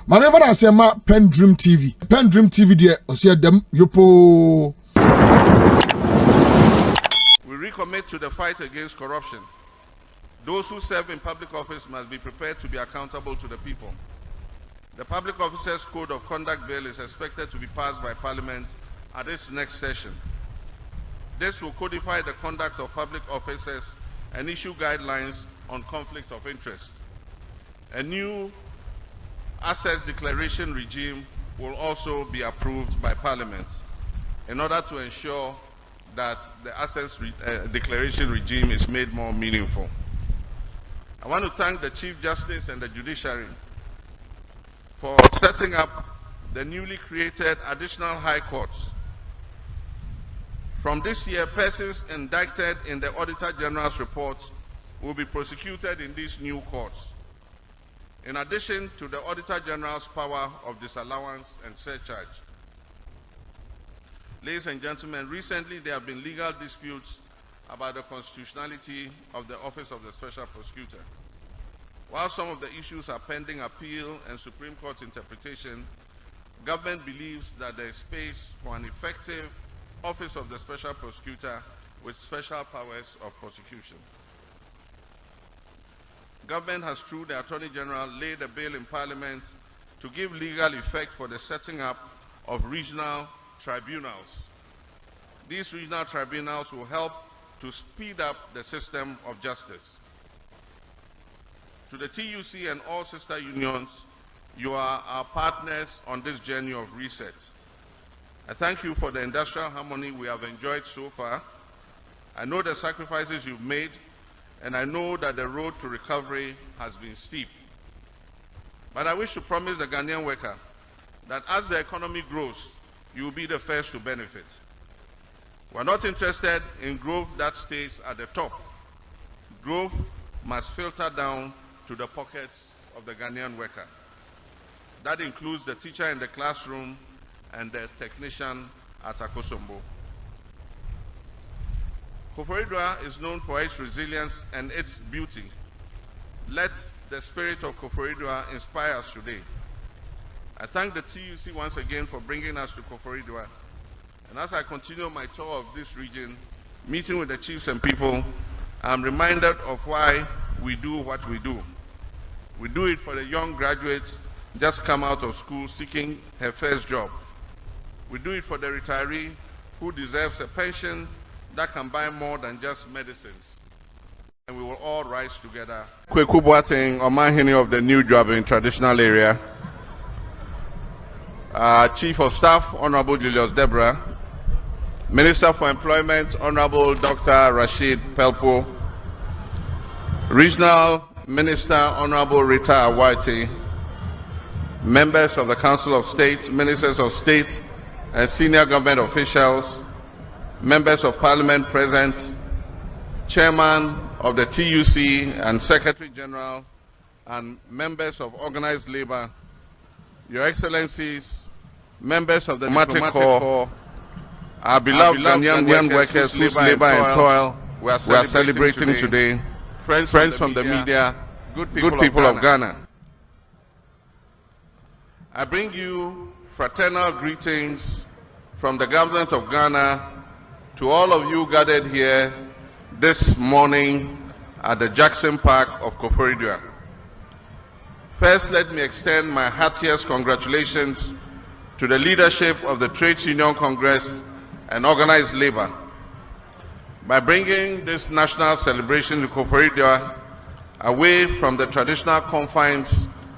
Manever I say ma PENDREAM TV. PENDREAM TV there, osia dem yopo. We recommit to the fight against corruption. Those who serve in public office must be prepared to be accountable to the people. The Public Officers Code of Conduct Bill is expected to be passed by Parliament at its next session. This will codify the conduct of public officers and issue guidelines on conflict of interest. A new assets declaration regime will also be approved by Parliament in order to ensure that the assets declaration regime is made more meaningful. I want to thank the Chief Justice and the Judiciary for setting up the newly created additional high courts. From this year, persons indicted in the Auditor General's report will be prosecuted in these new courts, in addition to the Auditor General's power of disallowance and surcharge. Ladies and gentlemen, recently there have been legal disputes about the constitutionality of the Office of the Special Prosecutor. While some of the issues are pending appeal and Supreme Court interpretation, government believes that there is space for an effective Office of the Special Prosecutor with special powers of prosecution. Government has, through the Attorney General, laid a bill in Parliament to give legal effect for the setting up of regional tribunals. These regional tribunals will help to speed up the system of justice. To the TUC and all sister unions, you are our partners on this journey of reset. I thank you for the industrial harmony we have enjoyed so far. I know the sacrifices you've made, and I know that the road to recovery has been steep. But I wish to promise the Ghanaian worker that as the economy grows, you will be the first to benefit. We are not interested in growth that stays at the top. Growth must filter down to the pockets of the Ghanaian worker. That includes the teacher in the classroom and the technician at Akosombo. Koforidua is known for its resilience and its beauty. Let the spirit of Koforidua inspire us today. I thank the TUC once again for bringing us to Koforidua. And as I continue my tour of this region, meeting with the chiefs and people, I'm reminded of why we do what we do. We do it for the young graduates just come out of school seeking her first job. We do it for the retiree who deserves a pension that can buy more than just medicines. And we will all rise together. Kweku Boateng, Omahini of the New Job in Traditional Area. Chief of Staff, Honorable Julius Deborah. Minister for Employment, Honorable Dr. Rashid Pelpo. Regional Minister, Honorable Rita Awati. Members of the Council of State, Ministers of State, and senior government officials, members of Parliament present, Chairman of the TUC and Secretary General, and members of organized labor, Your Excellencies, members of the Diplomatic Corps, our beloved Ghanaian workers whose labor and toil we are celebrating today, friends from the media, good people of Ghana. I bring you fraternal greetings from the government of Ghana to all of you gathered here this morning at the Jackson Park of Koforidua. First, let me extend my heartiest congratulations to the leadership of the Trades Union Congress and organized labor. By bringing this national celebration to Koforidua away from the traditional confines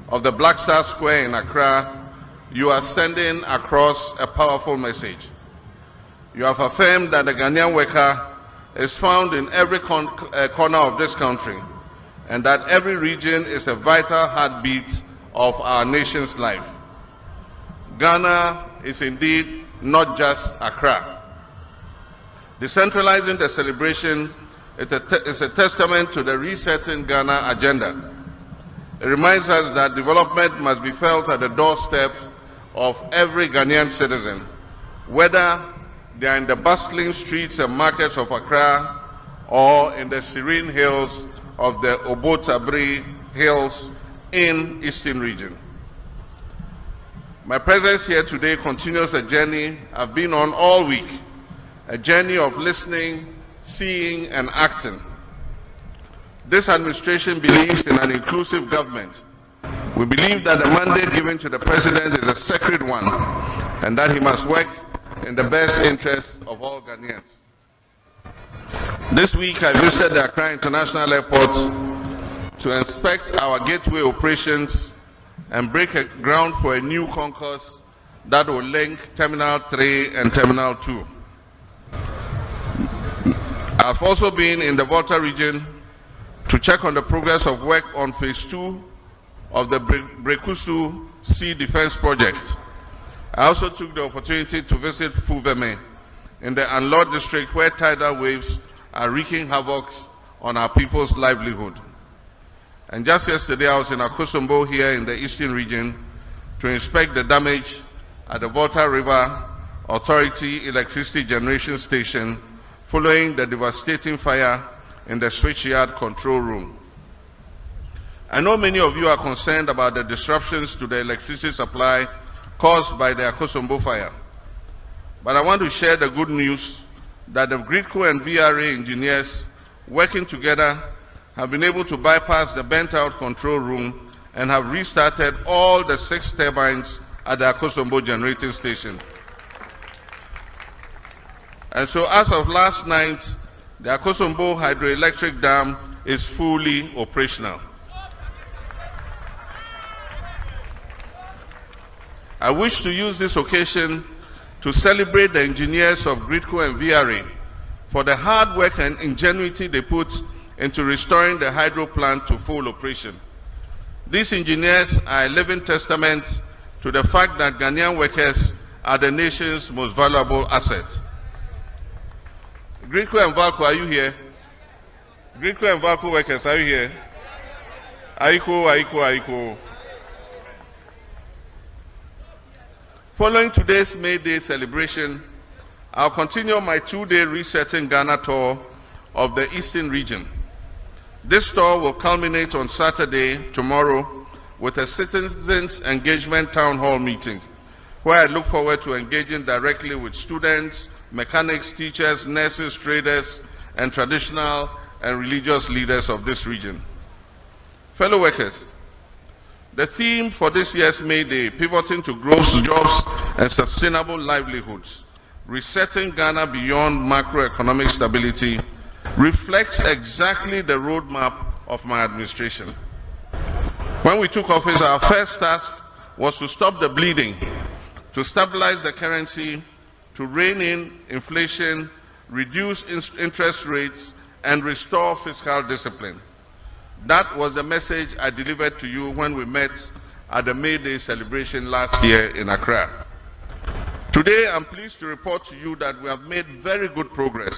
of the Black Star Square in Accra, you are sending across a powerful message. You have affirmed that the Ghanaian worker is found in every corner of this country, and that every region is a vital heartbeat of our nation's life. Ghana is indeed not just Accra. Decentralizing the celebration is a testament to the Resetting Ghana agenda. It reminds us that development must be felt at the doorstep of every Ghanaian citizen, whether they are in the bustling streets and markets of Accra or in the serene hills of the Obotabri Hills in Eastern Region. My presence here today continues a journey I've been on all week, a journey of listening, seeing, and acting. This administration believes in an inclusive government. We believe that the mandate given to the President is a sacred one, and that he must work in the best interest of all Ghanaians. This week, I visited the Accra International Airport to inspect our gateway operations and break ground for a new concourse that will link Terminal 3 and Terminal 2. I've also been in the Volta region to check on the progress of work on Phase 2 of the Brekusu Sea Defense Project. I also took the opportunity to visit Fuveme in the Anlord district, where tidal waves are wreaking havoc on our people's livelihood. And just yesterday I was in Akosombo here in the eastern region to inspect the damage at the Volta River Authority Electricity Generation Station following the devastating fire in the switchyard control room. I know many of you are concerned about the disruptions to the electricity supply caused by the Akosombo fire. But I want to share the good news that the GRIDCO and VRA engineers working together have been able to bypass the burnt-out control room and have restarted all the 6 turbines at the Akosombo generating station. And so as of last night, the Akosombo hydroelectric dam is fully operational. I wish to use this occasion to celebrate the engineers of GRIDCO and VRA for the hard work and ingenuity they put into restoring the hydro plant to full operation. These engineers are a living testament to the fact that Ghanaian workers are the nation's most valuable asset. GRIDCO and VALCO, are you here? GRIDCO and VALCO workers, are you here? Aiko. Following today's May Day celebration, I'll continue my 2-day Resetting Ghana tour of the Eastern region. This tour will culminate on Saturday, tomorrow, with a citizens engagement town hall meeting, where I look forward to engaging directly with students, mechanics, teachers, nurses, traders, and traditional and religious leaders of this region. Fellow workers, the theme for this year's May Day, Pivoting to Growth, Jobs, and Sustainable Livelihoods, Resetting Ghana Beyond Macroeconomic Stability, reflects exactly the roadmap of my administration. When we took office, our first task was to stop the bleeding, to stabilize the currency, to rein in inflation, reduce interest rates, and restore fiscal discipline. That was the message I delivered to you when we met at the May Day celebration last year in Accra. Today, I'm pleased to report to you that we have made very good progress.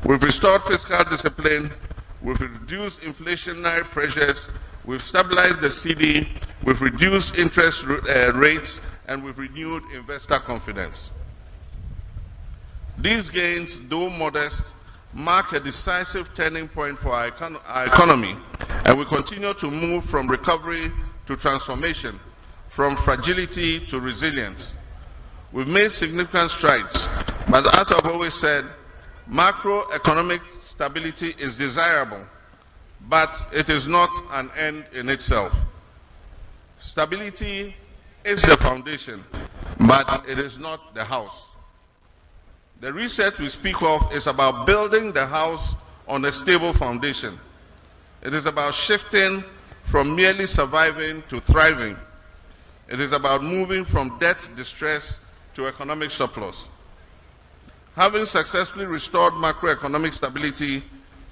We've restored fiscal discipline, we've reduced inflationary pressures, we've stabilized the cedi, we've reduced interest rates, and we've renewed investor confidence. These gains, though modest, mark a decisive turning point for our economy, and we continue to move from recovery to transformation, from fragility to resilience. We've made significant strides, but as I've always said, macroeconomic stability is desirable, but it is not an end in itself. Stability is the foundation, but it is not the house. The reset we speak of is about building the house on a stable foundation. It is about shifting from merely surviving to thriving. It is about moving from debt distress to economic surplus. Having successfully restored macroeconomic stability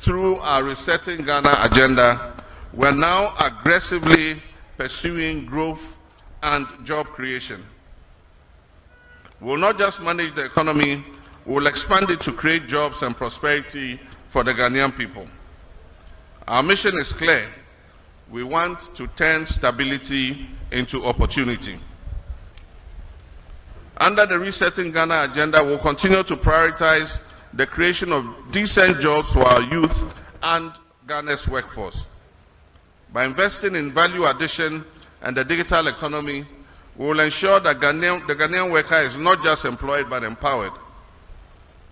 through our Resetting Ghana agenda, we are now aggressively pursuing growth and job creation. We will not just manage the economy, we will expand it to create jobs and prosperity for the Ghanaian people. Our mission is clear. We want to turn stability into opportunity. Under the Resetting Ghana agenda, we will continue to prioritize the creation of decent jobs for our youth and Ghana's workforce. By investing in value addition and the digital economy, We will ensure that the Ghanaian worker is not just employed but empowered.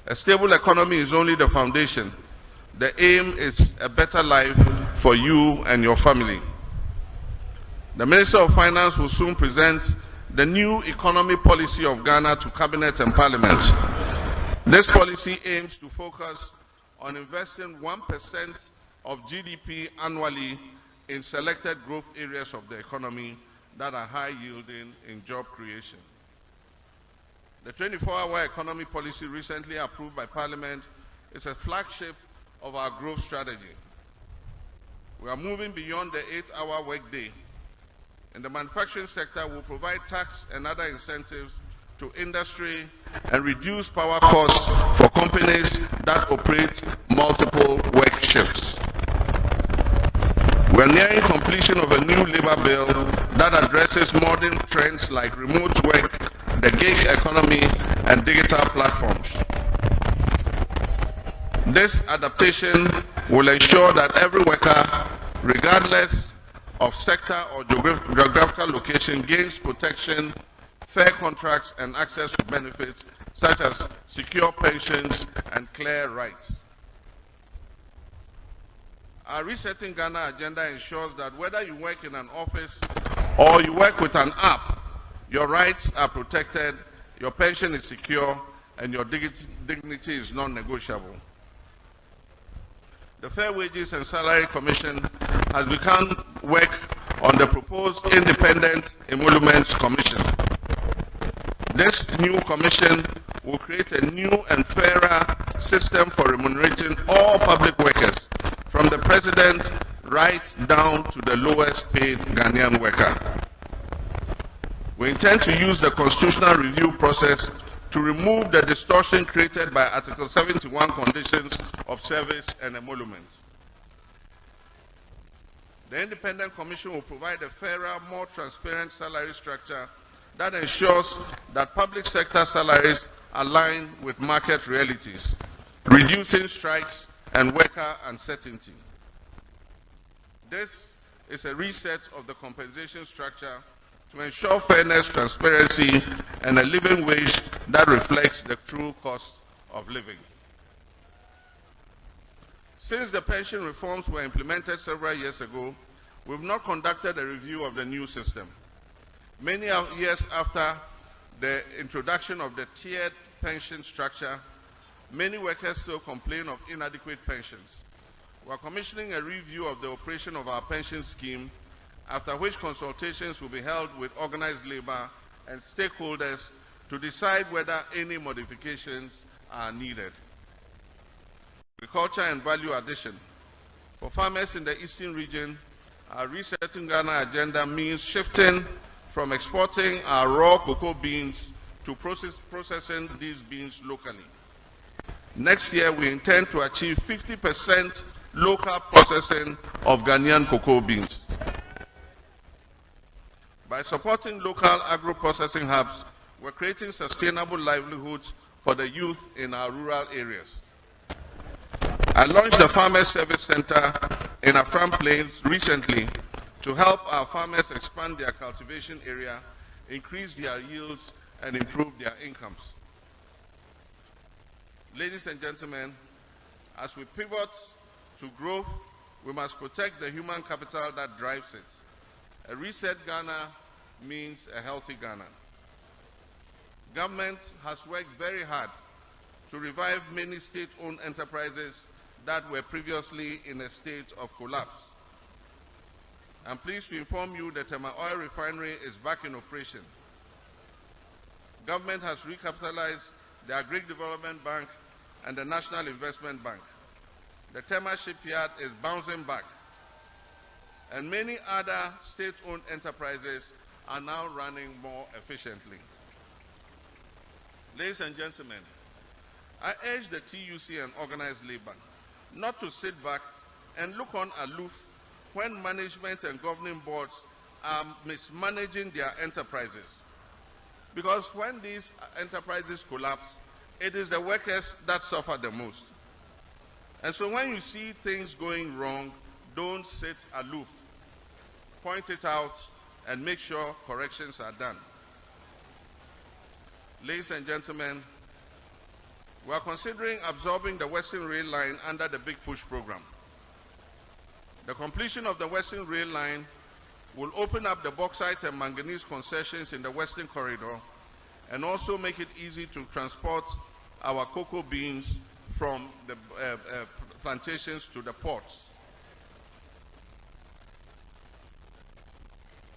A stable economy is only the foundation. The aim is a better life for you and your family. The Minister of Finance will soon present the new economy policy of Ghana to Cabinet and Parliament. This policy aims to focus on investing 1% of GDP annually in selected growth areas of the economy that are high yielding in job creation. The 24-hour economy policy recently approved by Parliament is a flagship of our growth strategy. We are moving beyond the 8-hour workday. In the manufacturing sector, we will provide tax and other incentives to industry and reduce power costs for companies that operate multiple work shifts. We are nearing completion of a new labor bill that addresses modern trends like remote work, the gig economy, and digital platforms. This adaptation will ensure that every worker, regardless of sector or geographical location, gains protection, fair contracts, and access to benefits such as secure pensions and clear rights. Our Resetting Ghana agenda ensures that whether you work in an office or you work with an app, your rights are protected, your pension is secure, and your dignity is non-negotiable. The Fair Wages and Salary Commission has begun work on the proposed Independent Emoluments Commission. This new commission will create a new and fairer system for remunerating all public workers, from the president right down to the lowest paid Ghanaian worker. We intend to use the constitutional review process to remove the distortion created by Article 71 conditions of service and emoluments. The Independent Commission will provide a fairer, more transparent salary structure that ensures that public sector salaries align with market realities, reducing strikes and worker uncertainty. This is a reset of the compensation structure to ensure fairness, transparency, and a living wage that reflects the true cost of living. Since the pension reforms were implemented several years ago, we have not conducted a review of the new system. Many years after the introduction of the tiered pension structure, many workers still complain of inadequate pensions. We are commissioning a review of the operation of our pension scheme, after which consultations will be held with organized labor and stakeholders to decide whether any modifications are needed. Agriculture and value addition. For farmers in the eastern region, our Resetting Ghana agenda means shifting from exporting our raw cocoa beans to processing these beans locally. Next year, we intend to achieve 50% local processing of Ghanaian cocoa beans. By supporting local agro-processing hubs, we're creating sustainable livelihoods for the youth in our rural areas. I launched the Farmers Service Center in Afram Plains recently to help our farmers expand their cultivation area, increase their yields, and improve their incomes. Ladies and gentlemen, as we pivot to growth, we must protect the human capital that drives it. A reset Ghana means a healthy Ghana. Government has worked very hard to revive many state-owned enterprises that were previously in a state of collapse. I'm pleased to inform you that Tema Oil Refinery is back in operation. Government has recapitalized the Agric Development Bank and the National Investment Bank. The Tema Shipyard is bouncing back. And many other state-owned enterprises are now running more efficiently. Ladies and gentlemen, I urge the TUC and organized labor not to sit back and look on aloof when management and governing boards are mismanaging their enterprises. Because when these enterprises collapse, it is the workers that suffer the most. And so when you see things going wrong, don't sit aloof. Point it out and make sure corrections are done. Ladies and gentlemen, we are considering absorbing the Western Rail Line under the Big Push program. The completion of the Western Rail Line will open up the bauxite and manganese concessions in the Western Corridor and also make it easy to transport our cocoa beans from the plantations to the ports.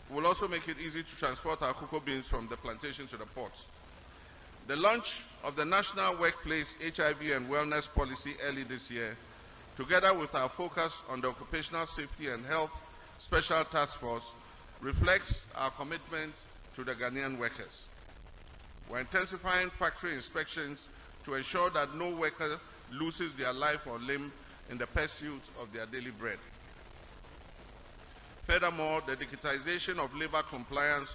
It will also make it easy to transport our cocoa beans from the plantation to the ports. The launch of the National Workplace HIV and Wellness Policy early this year, together with our focus on the Occupational Safety and Health Special Task Force, reflects our commitment to the Ghanaian workers. We're intensifying factory inspections to ensure that no worker loses their life or limb in the pursuit of their daily bread. Furthermore, the digitization of labor compliance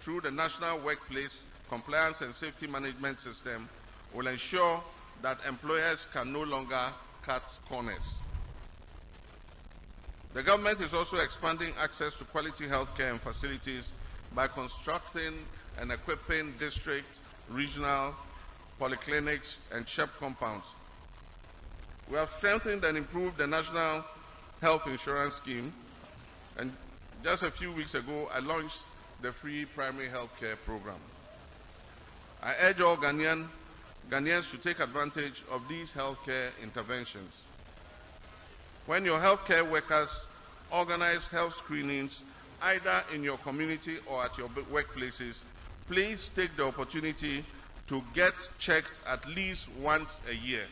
through the National Workplace Compliance and Safety Management System will ensure that employers can no longer cut corners. The government is also expanding access to quality healthcare and facilities by constructing and equipping district, regional, polyclinics, and SHEP compounds. We have strengthened and improved the National Health Insurance Scheme, and just a few weeks ago, I launched the free primary health care program. I urge all Ghanaians to take advantage of these healthcare interventions. When your healthcare workers organize health screenings, either in your community or at your workplaces, please take the opportunity to get checked at least once a year.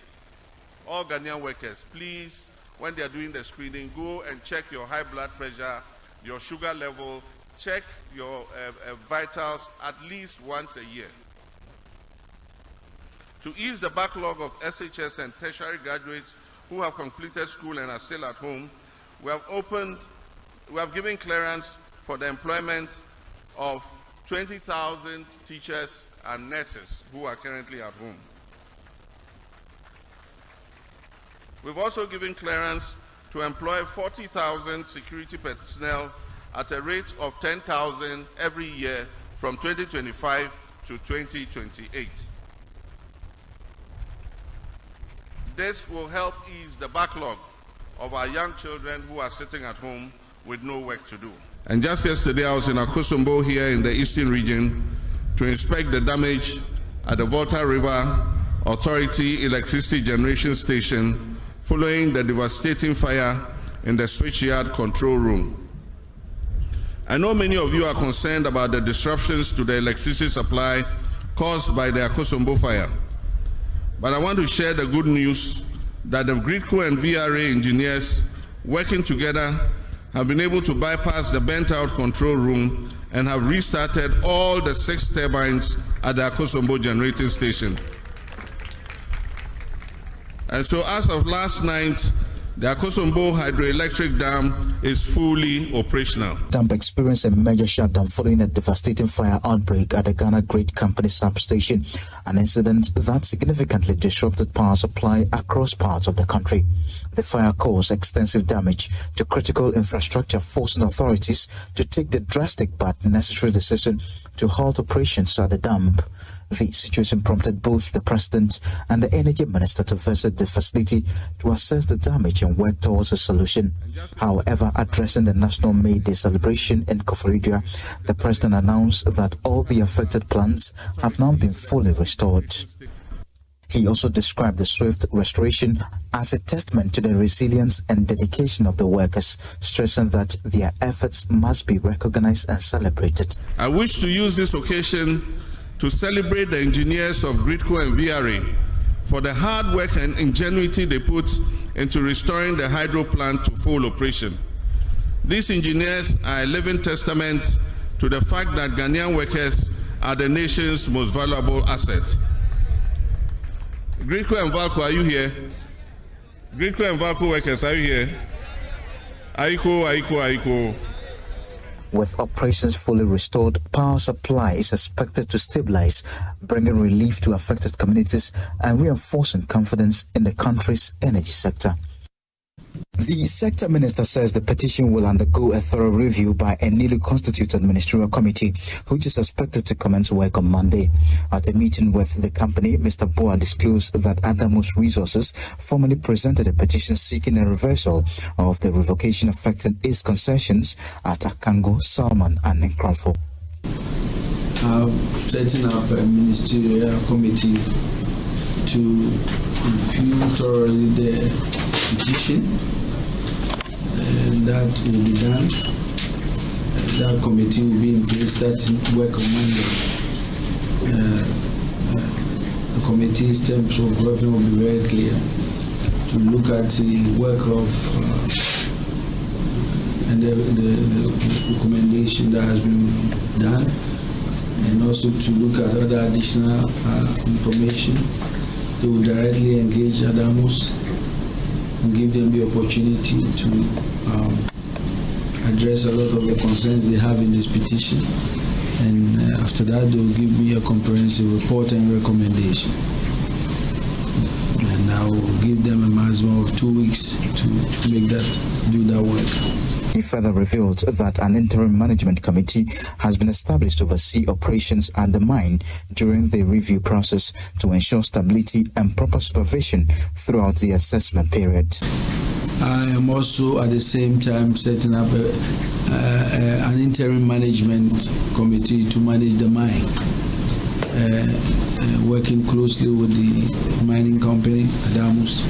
All Ghanaian workers, please, when they are doing the screening, go and check your high blood pressure, your sugar level, check your vitals at least once a year. To ease the backlog of SHS and tertiary graduates who have completed school and are still at home, we have given clearance for the employment of 20,000 teachers and nurses who are currently at home. We've also given clearance to employ 40,000 security personnel at a rate of 10,000 every year from 2025 to 2028. This will help ease the backlog of our young children who are sitting at home with no work to do. And just yesterday, I was in Akosombo here in the eastern region to inspect the damage at the Volta River Authority electricity generation station following the devastating fire in the switchyard control room. I know many of you are concerned about the disruptions to the electricity supply caused by the Akosombo fire. But I want to share the good news that the GRIDCO and VRA engineers working together have been able to bypass the burnt-out control room and have restarted all the 6 turbines at the Akosombo generating station. And so as of last night, the Akosombo hydroelectric dam is fully operational. Dam experienced a major shutdown following a devastating fire outbreak at the Ghana Grid Company substation, an incident that significantly disrupted power supply across parts of the country. The fire caused extensive damage to critical infrastructure, forcing authorities to take the drastic but necessary decision to halt operations at the dam. The situation prompted both the President and the Energy Minister to visit the facility to assess the damage and work towards a solution. However, addressing the National May Day celebration in Koforidua, the President announced that all the affected plants have now been fully restored. He also described the swift restoration as a testament to the resilience and dedication of the workers, stressing that their efforts must be recognized and celebrated. I wish to use this occasion to celebrate the engineers of GRIDCO and VRA for the hard work and ingenuity they put into restoring the hydro plant to full operation. These engineers are a living testament to the fact that Ghanaian workers are the nation's most valuable asset. GRIDCO and VALCO, are you here? GRIDCO and VALCO workers, are you here? Aiko. With operations fully restored, power supply is expected to stabilize, bringing relief to affected communities and reinforcing confidence in the country's energy sector. The sector minister says the petition will undergo a thorough review by a newly constituted ministerial committee, which is expected to commence work on Monday. At a meeting with the company, Mr. Boa disclosed that Adamos Resources formally presented a petition seeking a reversal of the revocation affecting its concessions at Akango, Salman and Nkrumah. Setting up a ministerial committee to review thoroughly the petition. And that will be done. That committee will be in place, starting work on Monday. The committee's terms of reference will be very clear to look at the work of and the recommendation that has been done, and also to look at other additional information. They will directly engage Adamos and give them the opportunity to address a lot of the concerns they have in this petition. And after that, they will give me a comprehensive report and recommendation. And I will give them a maximum of 2 weeks to do that work. He further revealed that an interim management committee has been established to oversee operations at the mine during the review process to ensure stability and proper supervision throughout the assessment period. I am also at the same time setting up an interim management committee to manage the mine, working closely with the mining company, Adamos,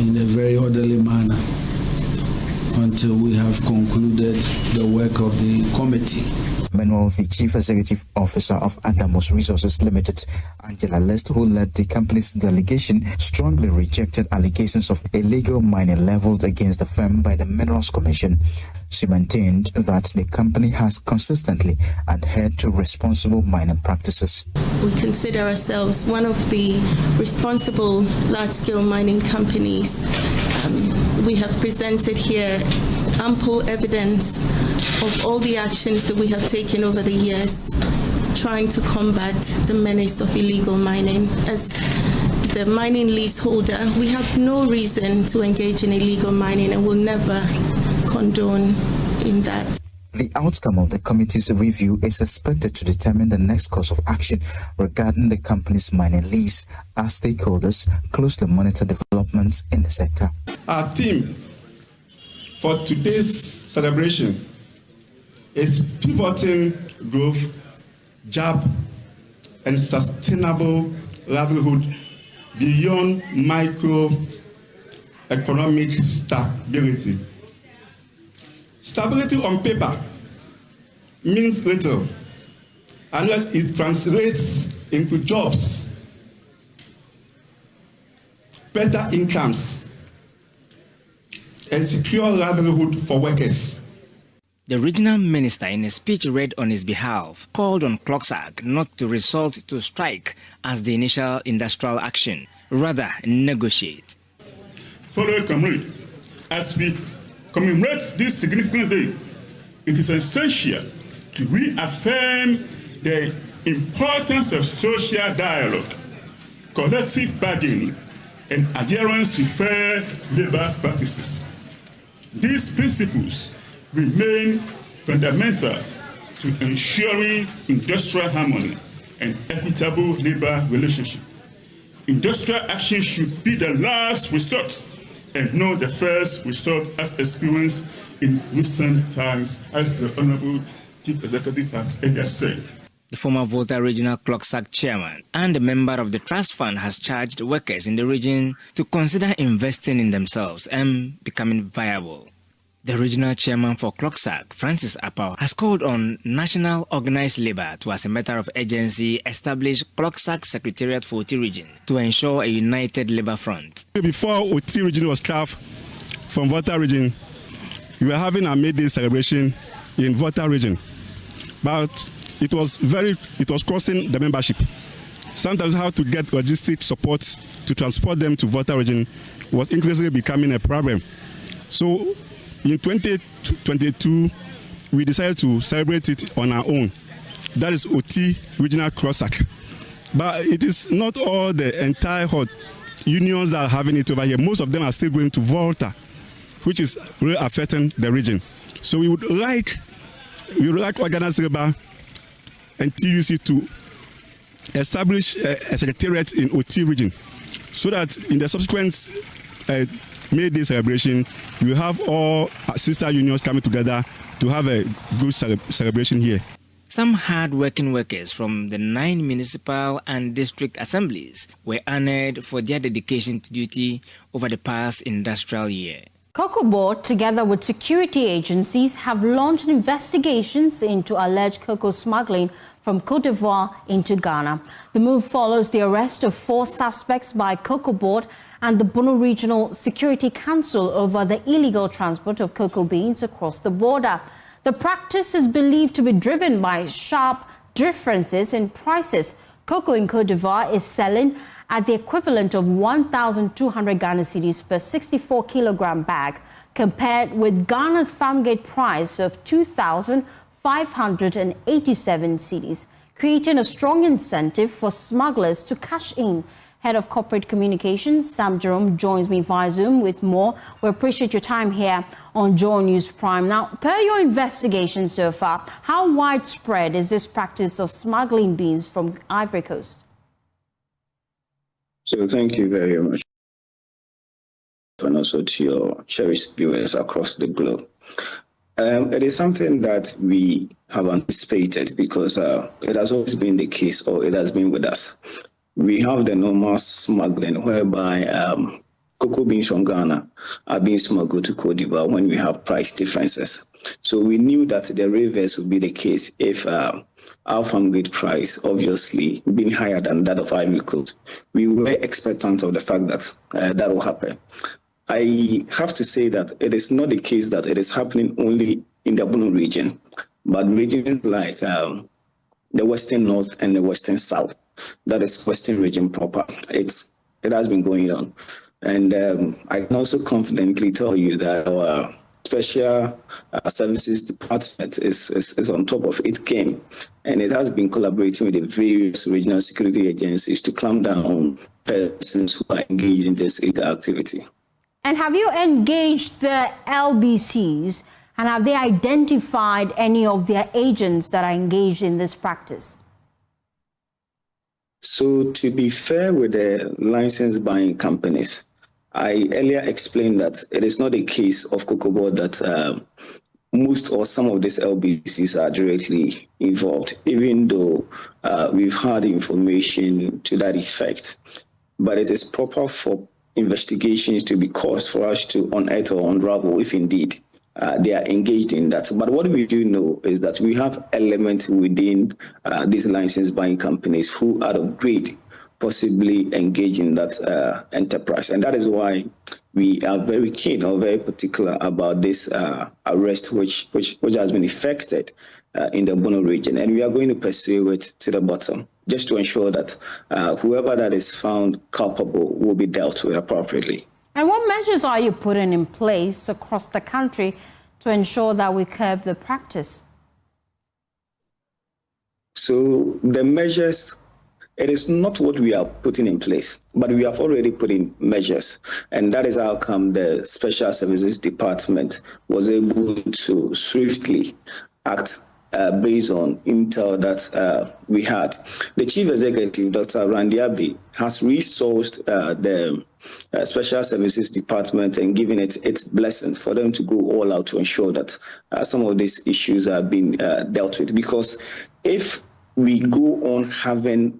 in a very orderly manner, until we have concluded the work of the committee. Meanwhile, the Chief Executive Officer of Adamos Resources Limited, Angela Lest, who led the company's delegation, strongly rejected allegations of illegal mining leveled against the firm by the Minerals Commission. She maintained that the company has consistently adhered to responsible mining practices. We consider ourselves one of the responsible large-scale mining companies. We have presented here ample evidence of all the actions that we have taken over the years, trying to combat the menace of illegal mining. As the mining leaseholder, we have no reason to engage in illegal mining and will never condone in that. The outcome of the committee's review is expected to determine the next course of action regarding the company's mining lease, as stakeholders closely monitor developments in the sector. Our theme for today's celebration is pivoting growth, job, and sustainable livelihood beyond microeconomic stability. Stability on paper means little unless it translates into jobs, better incomes, and secure livelihood for workers. The regional minister, in a speech read on his behalf, called on CLOCSAG not to resort to strike as the initial industrial action, rather negotiate. Fellow comrade, as we commemorate this significant day, it is essential to reaffirm the importance of social dialogue, collective bargaining, and adherence to fair labor practices. These principles remain fundamental to ensuring industrial harmony and equitable labor relationship. Industrial action should be the last resort and not the first resort, as experienced in recent times, as the Honorable Chief Executive has said. The former Volta Regional CLOCSAG chairman and a member of the trust fund has charged workers in the region to consider investing in themselves and becoming viable. The regional chairman for CLOCSAG, Francis Apau, has called on National Organized Labour to, as a matter of urgency, establish CLOCSAG Secretariat for OT region to ensure a united labour front. Before OT region was carved from Volta region, we were having a May Day celebration in Volta region, but it was costing the membership. Sometimes how to get logistic support to transport them to Volta region was increasingly becoming a problem. So in 2022, we decided to celebrate it on our own. That is OT Regional CLOCSAG. But it is not all the entire unions that are having it over here, most of them are still going to Volta, which is really affecting the region. So we would like Ghana Silver and TUC to establish a secretariat in OT region, so that in the subsequent May Day celebration, we have all sister unions coming together to have a good celebration here. Some hard-working workers from the 9 municipal and district assemblies were honored for their dedication to duty over the past industrial year. Cocoa Board, together with security agencies, have launched investigations into alleged cocoa smuggling from Côte d'Ivoire into Ghana. The move follows the arrest of 4 suspects by Cocoa Board and the Bono Regional Security Council over the illegal transport of cocoa beans across the border. The practice is believed to be driven by sharp differences in prices. Cocoa in Côte d'Ivoire is selling at the equivalent of 1,200 Ghana cedis per 64-kilogram bag, compared with Ghana's farm gate price of 2,587 cedis, creating a strong incentive for smugglers to cash in. Head of Corporate Communications, Sam Jerome, joins me via Zoom with more. We appreciate your time here on Joy News Prime. Now, per your investigation so far, how widespread is this practice of smuggling beans from Ivory Coast? So thank you very much, and also to your cherished viewers across the globe. It is something that we have anticipated because it has always been the case, or it has been with us. We have the normal smuggling whereby cocoa beans from Ghana are being smuggled to Côte d'Ivoire when we have price differences. So we knew that the reverse would be the case if our farm gate price obviously being higher than that of Ivory Coast. We were expectant of the fact that that will happen. I have to say that it is not the case that it is happening only in the Bono region, but regions like the Western North and the Western South, that is Western region proper. It has been going on. And I can also confidently tell you that our Special Services Department is on top of its game, and it has been collaborating with the various regional security agencies to clamp down on persons who are engaged in this illegal activity. And have you engaged the LBCs, and have they identified any of their agents that are engaged in this practice? So to be fair with the license buying companies, I earlier explained that it is not a case of Cocoa Board that most or some of these LBCs are directly involved, even though we've had information to that effect. But it is proper for investigations to be caused for us to unearth or unravel if indeed they are engaged in that. But what we do know is that we have elements within these license buying companies who out of greed possibly engage in that enterprise. And that is why we are very keen or very particular about this arrest which has been effected in the Bono region. And we are going to pursue it to the bottom, just to ensure that whoever that is found culpable will be dealt with appropriately. And what measures are you putting in place across the country to ensure that we curb the practice? So the measures, it is not what we are putting in place, but we have already put in measures. And that is how come the Special Services Department was able to swiftly act based on intel that we had. The Chief Executive, Dr. Randy Abbey, has resourced the Special Services Department and given it its blessings for them to go all out to ensure that some of these issues are being dealt with. Because if we go on having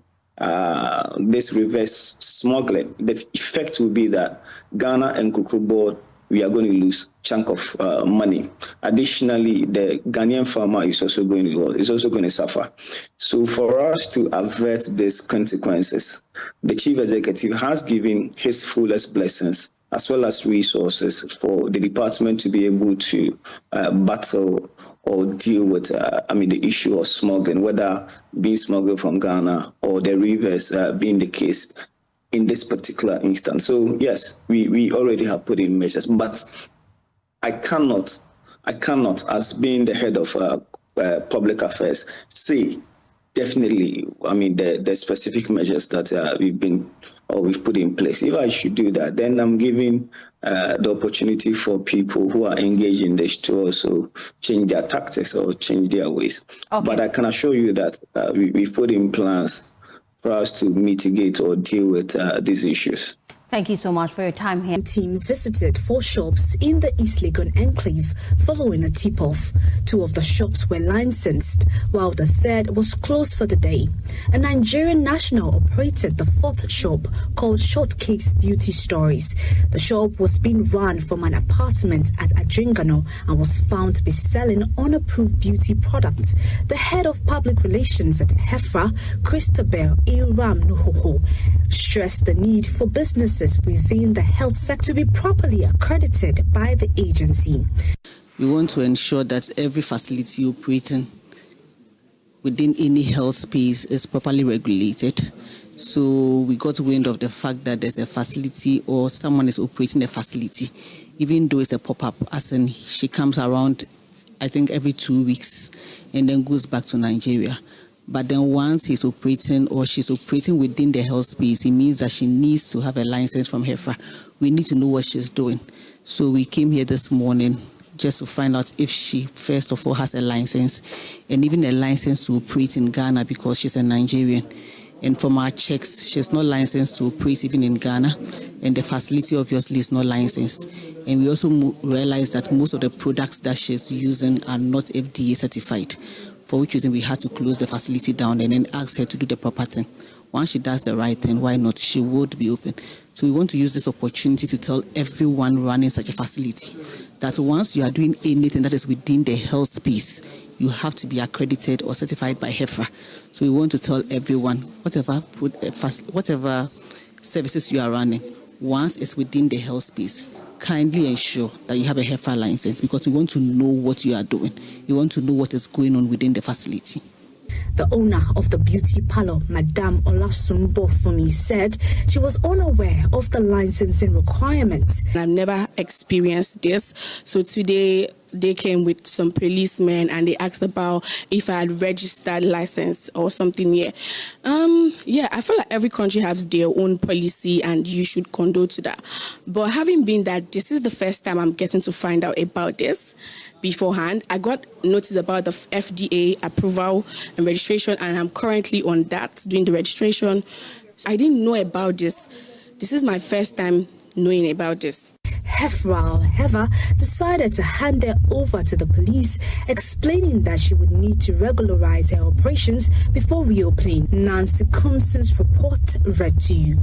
this reverse smuggling, the effect will be that Ghana and Cocoa Board, we are going to lose a chunk of money. Additionally, the Ghanaian farmer is also going to suffer. So for us to avert these consequences, the Chief Executive has given his fullest blessings as well as resources for the department to be able to battle or deal with the issue of smuggling, whether being smuggled from Ghana or the reverse being the case in this particular instance. So yes, we already have put in measures, but I cannot, as being the head of public affairs, say definitely, I mean, the specific measures that we've put in place. If I should do that, then I'm giving the opportunity for people who are engaged in this to also change their tactics or change their ways. Okay. But I can assure you that we've put in plans for us to mitigate or deal with these issues. Thank you so much for your time here. Team visited 4 shops in the East Legon enclave following a tip-off. 2 of the shops were licensed, while the 3rd was closed for the day. A Nigerian national operated the 4th shop, called Shortcakes Beauty Stories. The shop was being run from an apartment at Adringano and was found to be selling unapproved beauty products. The head of public relations at HEFRA, Christabel Iram Nuhoho, stressed the need for businesses within the health sector to be properly accredited by the agency. We want to ensure that every facility operating within any health space is properly regulated. So we got wind of the fact that there's a facility or someone is operating a facility, even though it's a pop-up, as in she comes around, I think, every 2 weeks and then goes back to Nigeria. But then once he's operating or she's operating within the health space, it means that she needs to have a license from HEFRA. We need to know what she's doing. So we came here this morning just to find out if she, first of all, has a license and even a license to operate in Ghana because she's a Nigerian. And from our checks, she's not licensed to operate even in Ghana, and the facility obviously is not licensed. And we also realized that most of the products that she's using are not FDA certified, for which reason we had to close the facility down and then ask her to do the proper thing. Once she does the right thing, why not? She would be open. So we want to use this opportunity to tell everyone running such a facility that once you are doing anything that is within the health space, you have to be accredited or certified by HEFRA. So we want to tell everyone, whatever services you are running, once it's within the health space, kindly ensure that you have a HEFRA license, because we want to know what you are doing. We want to know what is going on within the facility. The owner of the beauty parlor, Madame Olasumbo Fumi, said she was unaware of the licensing requirements. I've never experienced this. So today they came with some policemen and they asked about if I had registered license or something here. Yeah, I feel like every country has their own policy and you should condone to that. But having been that this is the first time I'm getting to find out about this beforehand, I got notice about the FDA approval and registration, and I'm currently on that, doing the registration. I didn't know about this. This is my first time knowing about this. HEFRA, however, decided to hand her over to the police, explaining that she would need to regularize her operations before reopening. Nancy Compson's report read to you.